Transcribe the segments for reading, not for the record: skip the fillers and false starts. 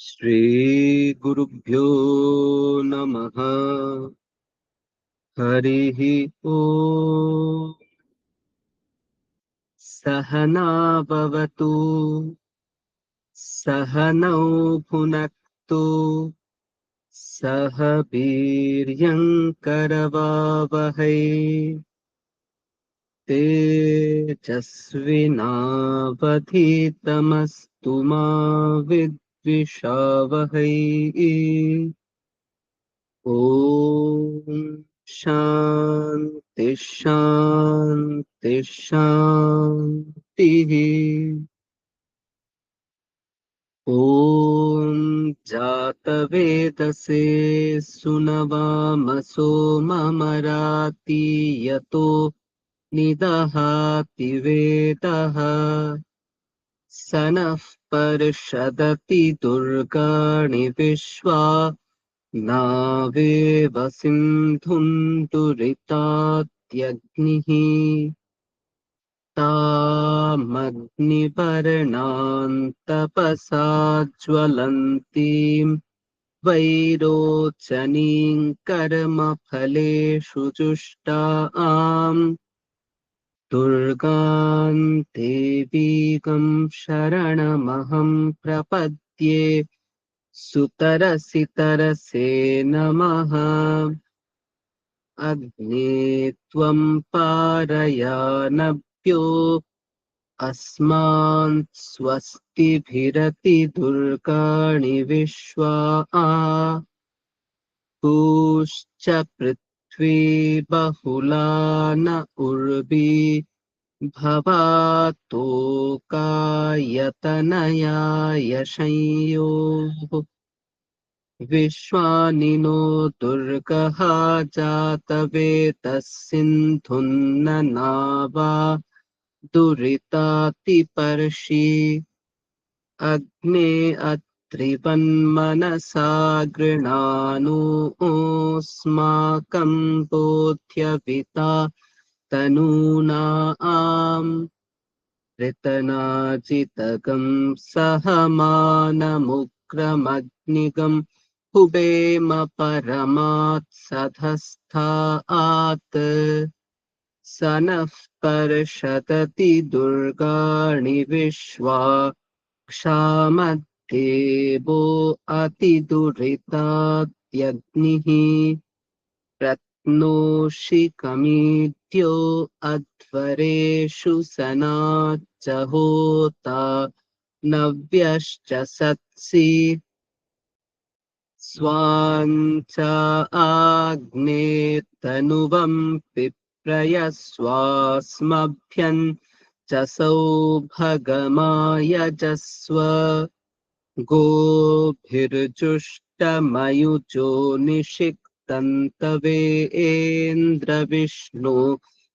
श्रीगुरुभ्यो नमः। हरिः ओम्। सहना भवतु, सहनौ भुनक्तु, सह वीर्यङ्करवावहै। तेजस्विनावधीतमस्तु मा विद्विषावहै। ॐ शान्ति शान्ति शान्तिः। ॐ जातवेदसे सुनवामसो ममरातीयतो निदहाति वेदः स नः पर्षदति दुर्गाणि विश्वा नावेव सिन्धुं दुरितात्यग्निः तामग्निवर्णां तपसा ज्वलन्तीं वैरोचनीं कर्मफलेषु जुष्टाम् दुर्गां देवीगं शरणमहं प्रपद्ये सुतरसि तरसे नमः। अग्ने त्वं पारयानभ्यो अस्मान् स्वस्तिभिरति दुर्गाणि विश्वा पूश्च पृथ्वी बहुला न उर्वी भवातोकायतनया यशंयोः विश्वानिनो दुर्गः जातवेदः सिन्धुन्न नावा दुरितातिपर्षि अग्ने अत्रिवन्मनसा गृणानोऽस्माकं बोध्यविता तनूना आम् ऋतनाजितगं सहमानमुग्रमग्निगं हुबेम परमात् सधस्थात् स नः पर्षदति दुर्गाणि विश्वा क्षामद्देवो अतिदुरितात्यग्निः प्रत्नोषि कमीद्यो अध्वरेषु सनाच्च होता नव्यश्च सत्सि स्वाञ्च आग्ने तनुवं पिप्रयस्वास्मभ्यं च सौभगमायजस्व गोभिर्जुष्टमयुजो निषिक्तन्तवेन्द्रविष्णो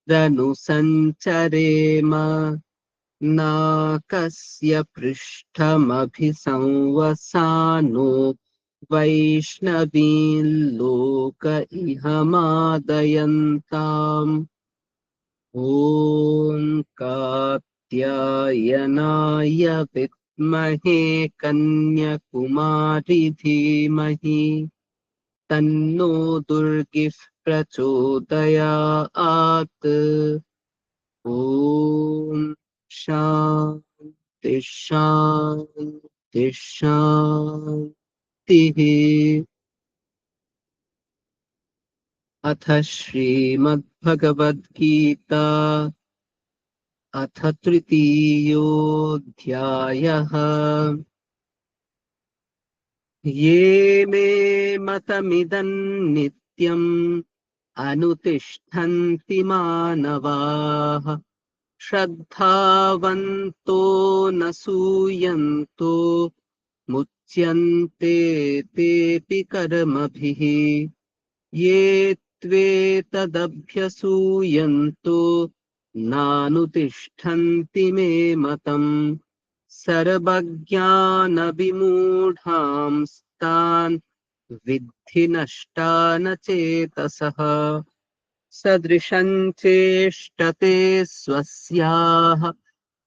रनुसञ्चरेम नाकस्य पृष्ठमभिसंवसानो वैष्णवीं लोक इहमादयन्ताम् ॐ कात्यायनाय विद्महे कन्याकुमारी धीमहि तन्नो दुर्गिः प्रचोदयात्। ॐ शान्ति शान्ति शान्तिः। अथ श्रीमद्भगवद्गीता अथ तृतीयोऽध्यायः। ये मे मतमिदं अनुतिष्ठन्ति मानवाः श्रद्धावन्तो न सूयन्तो मुच्यन्ते तेऽपि कर्मभिः ये त्वेतदभ्यसूयन्तो नानुतिष्ठन्ति मे मतम् सर्वज्ञानविमूढांस्तान् विद्धि नष्टान चेतसः सदृशं चेष्टते स्वस्याः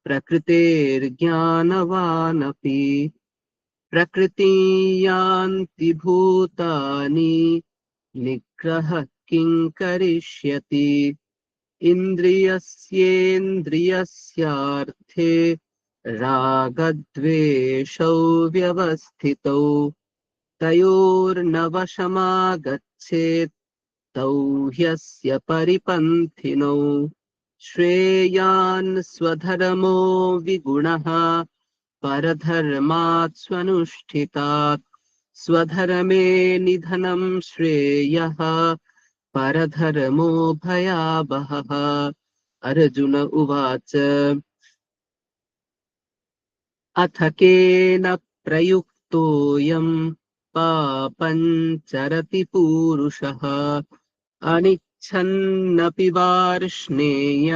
प्रकृतेर्ज्ञानवानपि प्रकृति यान्ति भूतानि निग्रह किं करिष्यति इन्द्रियस्येन्द्रियस्यार्थे रागद्वेषौ व्यवस्थितौ तयोर्नवशमागच्छेत् तौ ह्यस्य परिपन्थिनौ श्रेयान् स्वधर्मो विगुणः परधर्मात् स्वनुष्ठितात् स्वधर्मे निधनं श्रेयः परधर्मो भयावहः। अर्जुन उवाच अथ केन प्रयुक्तोऽयं पापं चरति पूरुषः अनिच्छन्नपि वार्ष्णेय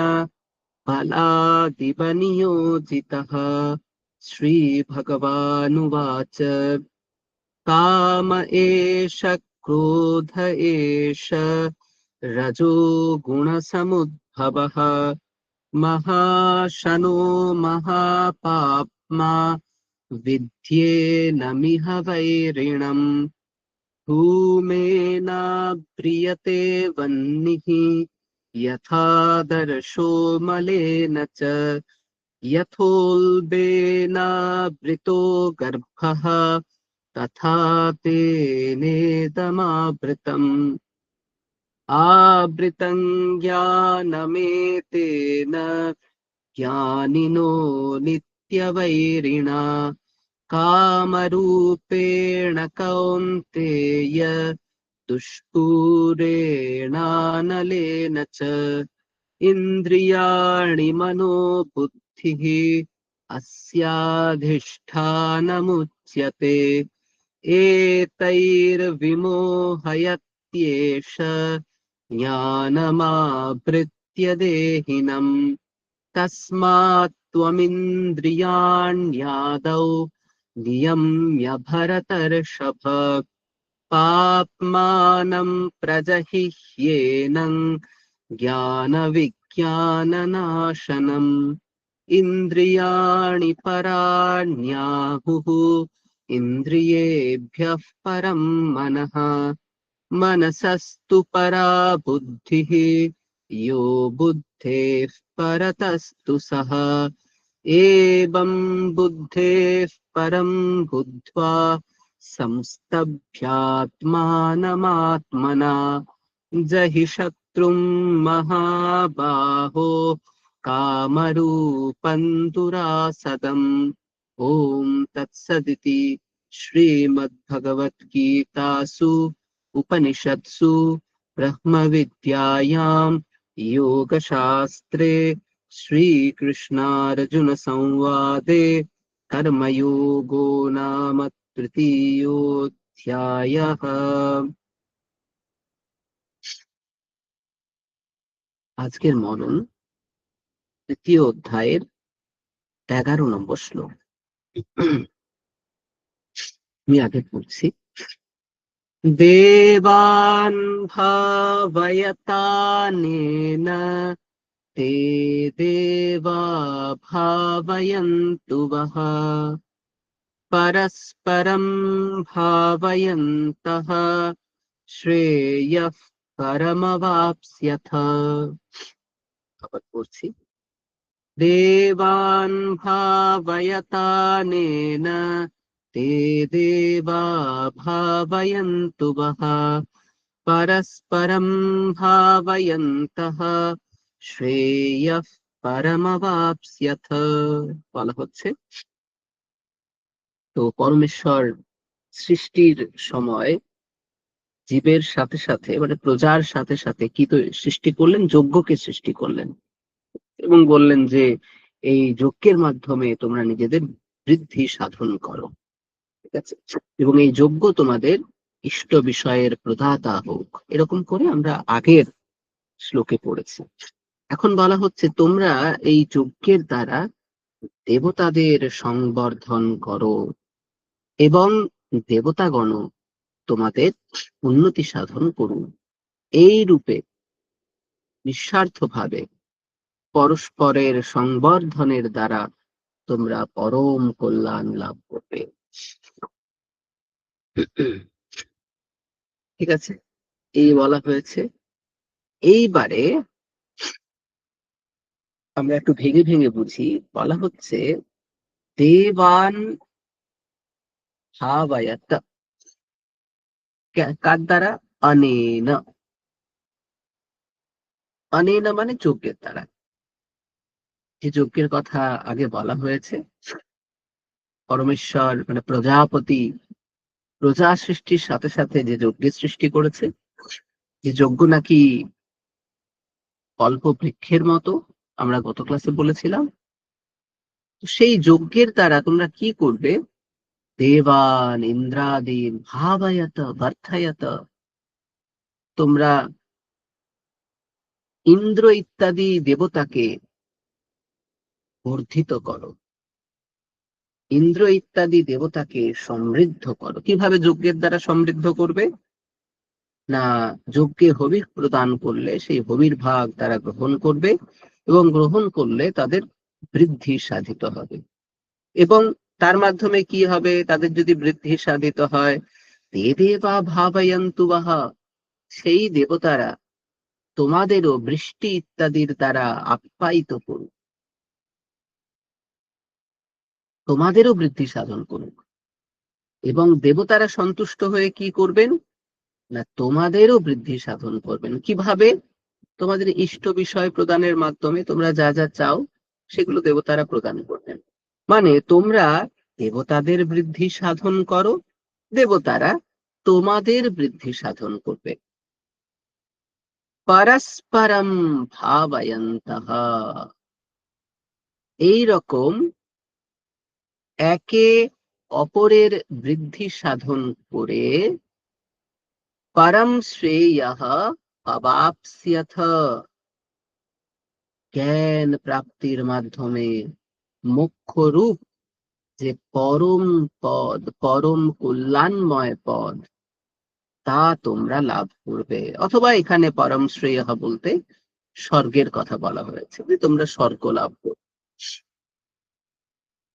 फलादिव नियोजितः। श्रीभगवानुवाच काम एष क्रोध एष रजो गुणसमुद्भवः महाशनो महापाप्मा विद्येनमिह वैरिणम् धूमेनाव्रियते वह्निः यथादर्शो मलेन च यथोल्बेनावृतो गर्भः तथा तेनेदमावृतम् आवृतं ज्ञानमेतेन ज्ञानिनो नित्यवैरिणा कामरूपेण कौन्तेय दुष्पूरेणानलेन च इन्द्रियाणि मनोबुद्धिः अस्याधिष्ठानमुच्यते एतैर्विमोहयत्येष ज्ञानमावृत्य देहिनम् तस्मात् त्वमिन्द्रियाण्यादौ नियम्य भरतर्षभ पाप्मानं प्रजहिह्येनं ज्ञानविज्ञाननाशनम् इन्द्रियाणि पराण्याहुः इन्द्रियेभ्यः परं मनः मनसस्तु परा बुद्धिः यो बुद्धेः परतस्तु सः एवं बुद्धेः परं बुद्ध्वा संस्तभ्यात्मानमात्मना जहि शत्रुं महाबाहो कामरूपं दुरासदम्। ॐ तत्सदिति श्रीमद्भगवद्गीतासु उपनिषत्सु ब्रह्मविद्यायां योगशास्त्रे श्रीकृष्णार्जुनसंवादे कर्मयोगो नाम तृतीयोऽध्यायः। আজকের মনন তৃতীয় অধ্যায়ের 11 নম্বর শ্লোক। আমি আগে পড়ছি। দেবান ভাবয়তানেন ते देवा भावयन्तु वः परस्परं भावयन्तः श्रेयः परमवाप्स्यथ। আবার পড়ছি। देवान् भावयतानेन ते देवा भावयन्तु वः परस्परं भावयन्तः শ্রেয়ঃ পরমবাপ্স্যথ। বলা হচ্ছে তো পরমেশ্বর সৃষ্টির সময় জীবের সাথে সাথে মানে প্রজার সাথে সাথে কি তো সৃষ্টি করলেন, যজ্ঞকে সৃষ্টি করলেন এবং বললেন যে এই যজ্ঞের মাধ্যমে তোমরা নিজেদের বৃদ্ধি সাধন করো, ঠিক আছে, এবং এই যজ্ঞ তোমাদের ইষ্ট বিষয়ের প্রদাতা হোক। এরকম করে আমরা আগের শ্লোকে পড়েছি। এখন বলা হচ্ছে তোমরা এই যজ্ঞের দ্বারা দেবতাদের সংবর্ধন করো এবং দেবতাগণ তোমাদের উন্নতি সাধন করুন। এই রূপে নিঃস্বার্থভাবে পরস্পরের সংবর্ধনের দ্বারা তোমরা পরম কল্যাণ লাভ করবে। ঠিক আছে, এই বলা হয়েছে। এইবারে আমরা একটু ভেঙে ভেঙে বুঝি। বলা হচ্ছে দেবান ভাবায়াত, কার দ্বারা? অনেন। অনেন মানে যজ্ঞের দ্বারা। যে যজ্ঞের কথা আগে বলা হয়েছে, পরমেশ্বর মানে প্রজাপতি প্রজা সৃষ্টির সাথে সাথে যে যজ্ঞের সৃষ্টি করেছে, যে যজ্ঞ নাকি কল্প বৃক্ষের মতো, আমরা গত ক্লাসে বলেছিলাম। তো সেই যজ্ঞের দ্বারা তোমরা কি করবে? দেবান ইন্দ্রাদীন ভাবায়াত বর্ধায়াত, তোমরা ইন্দ্র ইত্যাদি দেবতাকে বর্ধিত করো, ইন্দ্র ইত্যাদি দেবতাকে সমৃদ্ধ করো। কিভাবে যজ্ঞের দ্বারা সমৃদ্ধ করবে? না, যজ্ঞে হবির প্রদান করলে সেই হবির ভাগ তারা গ্রহণ করবে, এবং গ্রহণ করলে তাদের বৃদ্ধি সাধিত হবে। এবং তার মাধ্যমে কি হবে? তাদের যদি বৃদ্ধি সাধিত হয়, তে দেবা ভাবয়ন্তু বাহা, সেই দেবতারা তোমাদেরও বৃষ্টি ইত্যাদির দ্বারা আপ্যায়িত করুক, তোমাদেরও বৃদ্ধি সাধন করুক। এবং দেবতারা সন্তুষ্ট হয়ে কি করবেন? না, তোমাদেরও বৃদ্ধি সাধন করবেন। কিভাবে? তোমাদের ইষ্ট বিষয় প্রদানের মাধ্যমে তোমরা যা যা চাও সেগুলো দেবতারা প্রদান করবেন। মানে তোমরা দেবতাদের বৃদ্ধি সাধন করো, দেবতারা তোমাদের বৃদ্ধি সাধন করবে। পরস্পরম ভাবয়ন্তঃ, এইরকম একে অপরের বৃদ্ধি সাধন করে পরম শ্রেয়ঃ অবাপ্স্যথ, জ্ঞান প্রাপ্তির মাধ্যমে মোক্ষ রূপ যে পরম পদ, পরম কল্যাণময় পদ, তা তোমরা লাভ করবে। অথবা এখানে পরম শ্রেয় বলতে স্বর্গের কথা বলা হয়েছে, যে তোমরা স্বর্গ লাভ করবে।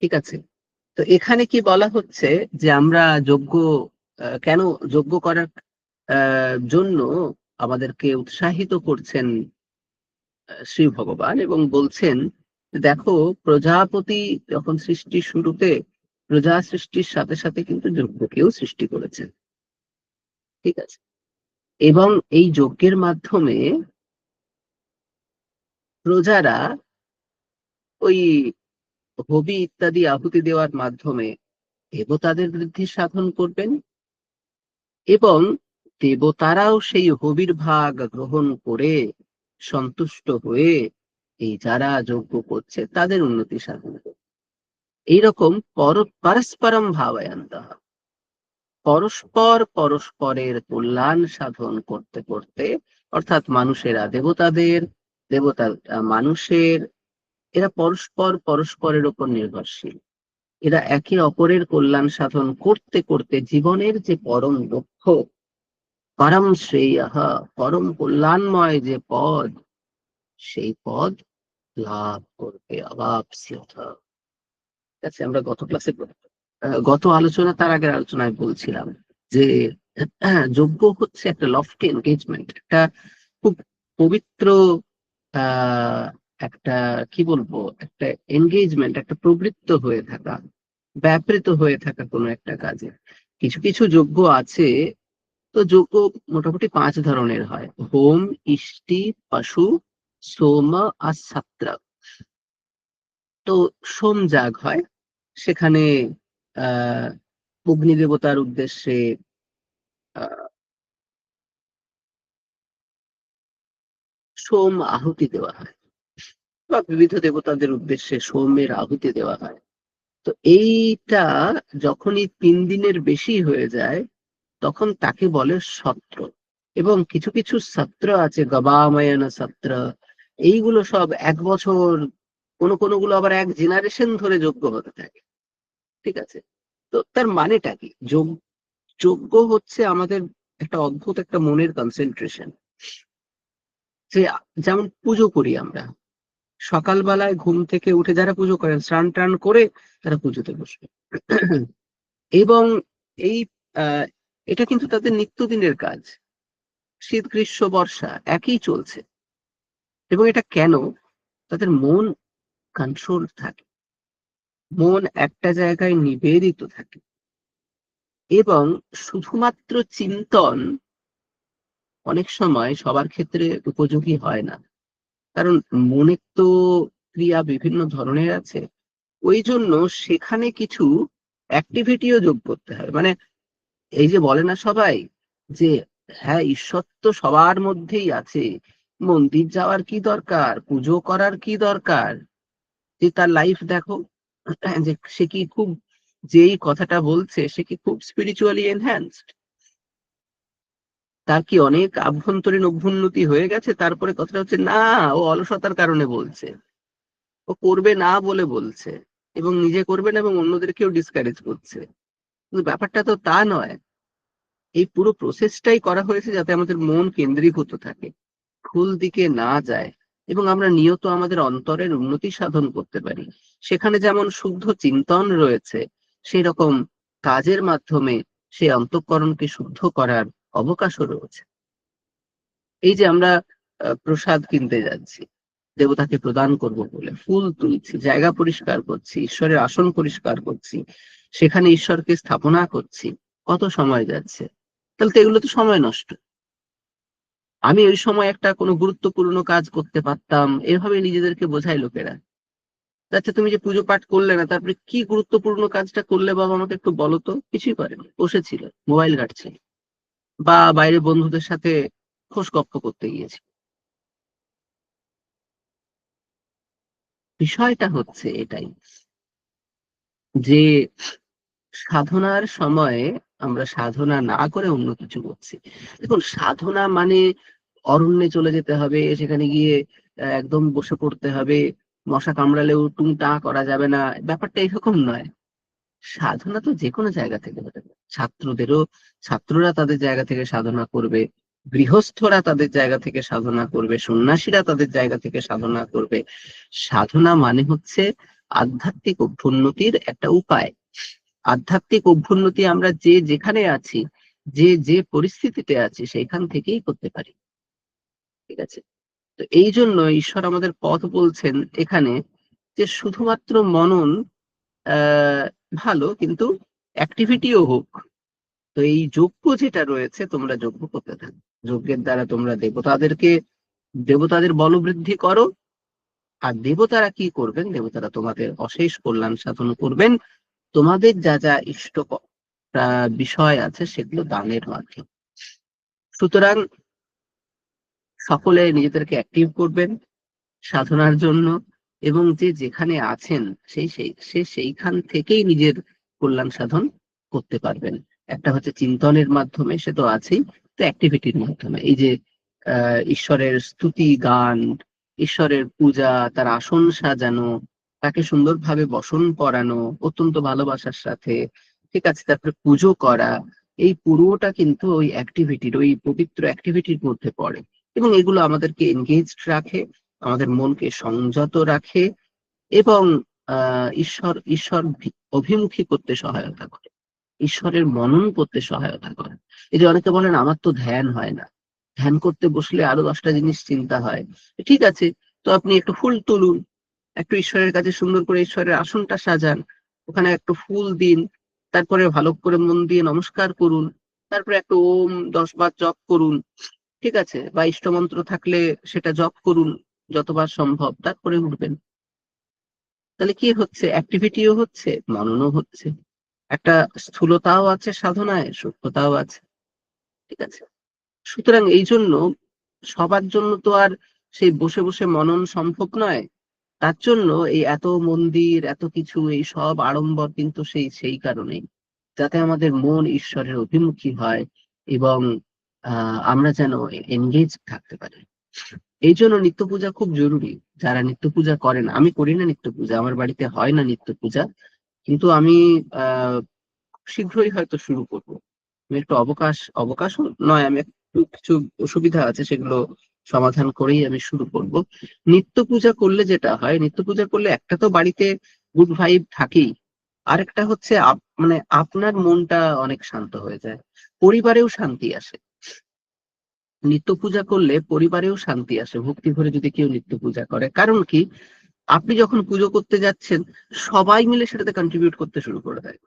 ঠিক আছে, তো এখানে কি বলা হচ্ছে? যে আমরা যজ্ঞ কেন যজ্ঞ করার জন্য আমাদেরকে উৎসাহিত করছেন শ্রী ভগবান, এবং বলছেন দেখো, প্রজাপতি যখন সৃষ্টির শুরুতে প্রজা সৃষ্টির সাথে সাথে কিন্তু যজ্ঞকেও সৃষ্টি করেছেন। ঠিক আছে, এবং এই যজ্ঞের মাধ্যমে প্রজারা ওই হবি ইত্যাদি আহুতি দেওয়ার মাধ্যমে দেবতাদের বৃদ্ধি সাধন করবেন, এবং দেবতারাও সেই হবির ভাগ গ্রহণ করে সন্তুষ্ট হয়ে এই যারা যজ্ঞ করছে তাদের উন্নতি সাধন করবে। এইরকম পরস্পরম ভাবায়ান্তঃ, পরস্পর পরস্পরের কল্যাণ সাধন করতে করতে, অর্থাৎ মানুষেরা দেবতাদের, দেবতা মানুষের, এরা পরস্পর পরস্পরের উপর নির্ভরশীল। এরা একে অপরের কল্যাণ সাধন করতে করতে জীবনের যে পরম লক্ষ্য, পরম শ্রেয়ঃ, পরম কল্যাণময় যে পদ, সেই পদ লাভ করবে। অবাপ্স্যথ। ঠিক আছে, আমরা গত ক্লাসে গত আলোচনা, তার আগের আলোচনায় বলছিলাম যে যজ্ঞ হচ্ছে একটা লফটি এনগেজমেন্ট, একটা খুব পবিত্র আহ একটা, কি বলবো, একটা এনগেজমেন্ট, একটা প্রবৃত্ত হয়ে থাকা, ব্যাপৃত হয়ে থাকা কোনো একটা কাজে। কিছু কিছু যজ্ঞ আছে, তো যজ্ঞ মোটামুটি 5 ধরনের হয়: হোম, ইষ্টি, পশু, সোম আর সাত্রা। তো সোম যাগ হয়, সেখানে আহ অগ্নি দেবতার উদ্দেশ্যে আহ, সোম আহুতি দেওয়া হয়, বা বিবিধ দেবতাদের উদ্দেশ্যে সোমের আহুতি দেওয়া হয়। তো এইটা যখনই 3 দিনের বেশি হয়ে যায়, তখন তাকে বলে সত্র। এবং কিছু কিছু সত্র আছে, গবাময়ন সত্র, এইগুলো সব 1 বছর, কোনোগুলো আবার 1 জেনারেশন ধরে যজ্ঞ হতে থাকে। ঠিক আছে, তো তার মানেটা কি? যজ্ঞ হচ্ছে আমাদের একটা অদ্ভুত একটা মনের কনসেন্ট্রেশন। যে যেমন পুজো করি আমরা, সকালবেলায় ঘুম থেকে উঠে যারা পুজো করেন, স্নান টান করে তারা পুজোতে বসবে। এবং এই এটা কিন্তু তাদের নিত্যদিনের কাজ, শীত গ্রীষ্ম বর্ষা একই চলছে। এবং এটা কেন? তাদের মন কন্ট্রোল থাকে, মন একটা জায়গায় নিবেদিত থাকে, এবং শুধুমাত্র চিন্তন অনেক সময় সবার ক্ষেত্রে উপযোগী হয় না। কারণ মনের তো ক্রিয়া বিভিন্ন ধরনের আছে, ওই জন্য সেখানে কিছু অ্যাক্টিভিটিও যোগ করতে হয়। মানে এই যে বলে না সবাই যে হ্যাঁ ঈশ্বর তো সবার মধ্যেই আছে, মন্দির যাওয়ার কি দরকার, পুজো করার কি দরকার, যে তার লাইফ দেখো, যে সে কি খুব, যেই কথাটা বলছে সে কি খুব স্পিরিচুয়ালি এনহ্যান্সড, তার কি অনেক আভ্যন্তরীণ অভ্যুন্নতি হয়ে গেছে? তারপরে কথাটা হচ্ছে না, ও অলসতার কারণে বলছে, ও করবে না বলে বলছে, এবং নিজে করবে না এবং অন্যদেরকেও ডিসকারেজ করছে। কিন্তু ব্যাপারটা তো তা নয়। এই পুরো প্রসেসটাই করা হয়েছে যাতে আমাদের মন কেন্দ্রীভূত থাকে, ভুল দিকে না যায়, এবং আমরা নিয়ত আমাদের অন্তরের উন্নতি সাধন করতে পারি। সেখানে যেমন শুদ্ধ চিন্তন রয়েছে, সেই রকম কাজের মাধ্যমে সেই অন্তঃকরণকে শুদ্ধ করার অবকাশও রয়েছে। এই যে আমরা প্রসাদ কিনতে যাচ্ছি, দেবতাকে প্রদান করব বলে ফুল তুলছি, জায়গা পরিষ্কার করছি, ঈশ্বরের আসন পরিষ্কার করছি, সেখানে ঈশ্বরকে স্থাপনা করছি, কত সময় যাচ্ছে। তাহলে তো এগুলো তো সময় নষ্ট। আমি ওই সময় একটা কোনো গুরুত্বপূর্ণ কাজ করতে পারতাম, এভাবে নিজেদেরকে বোঝায় লোকেরা। আচ্ছা তুমি যে পুজো পাঠ করলে না, তারপরে কি গুরুত্বপূর্ণ কাজটা করলে বাবা, আমাকে একটু বলো তো। কিছুই করেনি, বসেছিল, মোবাইল ঘাঁটছিল, বা বাইরে বন্ধুদের সাথে খোশ গপ্প করতে গিয়েছে। বিষয়টা হচ্ছে এটাই, যে সাধনার সময়ে আমরা সাধনা না করে অন্য কিছু করছি। দেখুন, সাধনা মানে অরণ্যে চলে যেতে হবে, সেখানে গিয়ে একদম বসে পড়তে হবে, মশা কামড়ালেও টুং টা করা যাবে না, ব্যাপারটা এরকম নয়। সাধনা তো যে কোনো জায়গা থেকে হতে পারে। ছাত্ররা তাদের জায়গা থেকে সাধনা করবে, গৃহস্থরা তাদের জায়গা থেকে সাধনা করবে, সন্ন্যাসীরা তাদের জায়গা থেকে সাধনা করবে। সাধনা মানে হচ্ছে আধ্যাত্মিক অভ্যুন্নতির একটা উপায়। আধ্যাত্মিক অভ্যুন্নতি আমরা যে যেখানে আছি, যে যে পরিস্থিতিতে আছি, সেইখান থেকেই করতে পারি। ঠিক আছে? তো এই জন্য ঈশ্বর আমাদের পথ বলছেন এখানে, যে শুধুমাত্র মনন আহ ভালো, কিন্তু অ্যাক্টিভিটিও হোক। তো এই যজ্ঞ যেটা রয়েছে, তোমরা যজ্ঞ করতে থাকো, যজ্ঞের দ্বারা তোমরা দেবতাদের বলবৃদ্ধি করো। আর দেবতারা কি করবেন? দেবতারা তোমাদের অশেষ কল্যাণ সাধন করবেন, তোমাদের যা যা ইষ্ট বিষয় আছে সেগুলো দানের মাধ্যমে। সুতরাং সকলে নিজেদেরকে অ্যাক্টিভ করবেন সাধনার জন্য, এবং যে যেখানে আছেন সে সেইখান থেকেই নিজের কল্যাণ সাধন করতে পারবেন। একটা হচ্ছে চিন্তনের মাধ্যমে, সে তো আছেই, তো অ্যাক্টিভিটির মাধ্যমে এই যে ঈশ্বরের স্তুতি গান, ঈশ্বরের পূজা, তার আসন সাজানো, তাকে সুন্দরভাবে বসন করানো অত্যন্ত ভালোবাসার সাথে, ঠিক আছে, তারপরে পুজো করা, এই পুরোটা কিন্তু ওই অ্যাক্টিভিটির, ওই পবিত্র অ্যাক্টিভিটির মধ্যে পড়ে। এবং এগুলো আমাদেরকে এনগেজড রাখে, আমাদের মনকে সংযত রাখে, এবং অভিমুখী করতে সহায়তা করে, ঈশ্বরের মনন করতে সহায়তা করে। এই যে অনেকে বলেন আমার তো ধ্যান হয় না, ধ্যান করতে বসলে আরো 10টা জিনিস চিন্তা হয়। ঠিক আছে, তো আপনি একটু ফুল তুলুন, একটু ঈশ্বরের কাছে সুন্দর করে ঈশ্বরের আসনটা সাজান, ওখানে একটু ফুল দিন, তারপরে ভালো করে মন দিয়ে নমস্কার করুন, তারপরে একটু ওম 10 বার জপ করুন, ঠিক আছে, বা ইষ্টমন্ত্র থাকলে সেটা জপ করুন যতবার সম্ভব, তারপরে উঠবেন। তাহলে কি হচ্ছে? অ্যাক্টিভিটিও হচ্ছে, মননও হচ্ছে, একটা স্থূলতাও আছে সাধনায়, সূক্ষ্মতাও আছে। ঠিক আছে? সুতরাং এই জন্য সবার জন্য তো আর সেই বসে বসে মনন সম্ভব নয়। তার জন্য এই এত মন্দির, এত কিছু, এই সব আড়ম্বর কিন্তু সেই কারণেই, যাতে আমাদের মন ঈশ্বরের অভিমুখী হয়, এবং আমরা যেন এনগেজ থাকতে পারি। এই জন্য নিত্য পূজা খুব জরুরি। যারা নিত্য পূজা করেন, আমি করি না নিত্য পূজা, আমার বাড়িতে হয় না নিত্য পূজা, কিন্তু আমি আহ শীঘ্রই হয়তো শুরু করব। আমি একটু অবকাশও নয়, আমি একটু কিছু অসুবিধা আছে, সেগুলো সমাধান করেই আমি শুরু করব। নিত্য পূজা করলে যেটা হয়, নিত্য পূজা করলে একটা তো বাড়িতে গুড ভাইব থাকেই, আরেকটা হচ্ছে মানে আপনার মনটা অনেক শান্ত হয়ে যায়, পরিবারেও শান্তি আসে। নিত্য পূজা করলে পরিবারেও শান্তি আসে, ভক্তি ভরে যদি কেউ নিত্য পূজা করে। কারণ কি, আপনি যখন পুজো করতে যাচ্ছেন, সবাই মিলে সেটাতে কন্ট্রিবিউট করতে শুরু করে দেয়।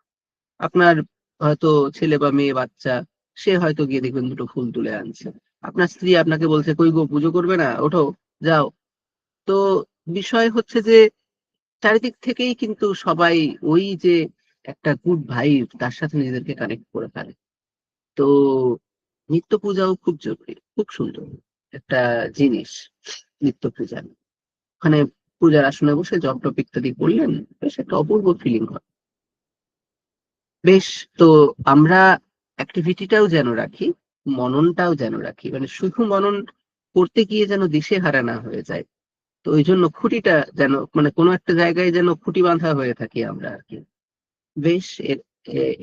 আপনার হয়তো ছেলে বা মেয়ে বাচ্চা, সে হয়তো গিয়ে দেখবেন দুটো ফুল তুলে আনছে। আপনার স্ত্রী আপনাকে বলছে, কই গো পুজো করবে না, ওঠো, যাও। তো বিষয় হচ্ছে যে চারিদিক থেকেই কিন্তু সবাই ওই যে একটা গুড ভাইব, তার সাথে নিজেদেরকে কানেক্ট করে ফেলে। তো নিত্য পূজাও খুব জরুরি, খুব সুন্দর একটা জিনিস নিত্য পূজা। ওখানে পূজার আসনে বসে জপ টপ ইত্যাদি করলেন, বেশ একটা অপূর্ব ফিলিং হয়। বেশ। তো আমরা অ্যাক্টিভিটিটাও যেন রাখি, মননটাও যেন রাখি, মানে শুধু মনন করতে গিয়ে যেন দিশেহারা না হয়ে যায়। তো ওই জন্য খুঁটিটা যেন, মানে কোনো একটা জায়গায় যেন খুঁটি বাঁধা হয়ে থাকি আমরা আর কি। বেশ।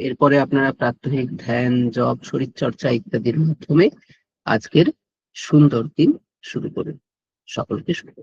এরপরে আপনারা প্রাত্যহিক ধ্যান, জপ, শরীরচর্চা ইত্যাদির মাধ্যমে আজকের সুন্দর দিন শুরু করুন। সকলকে শুভ।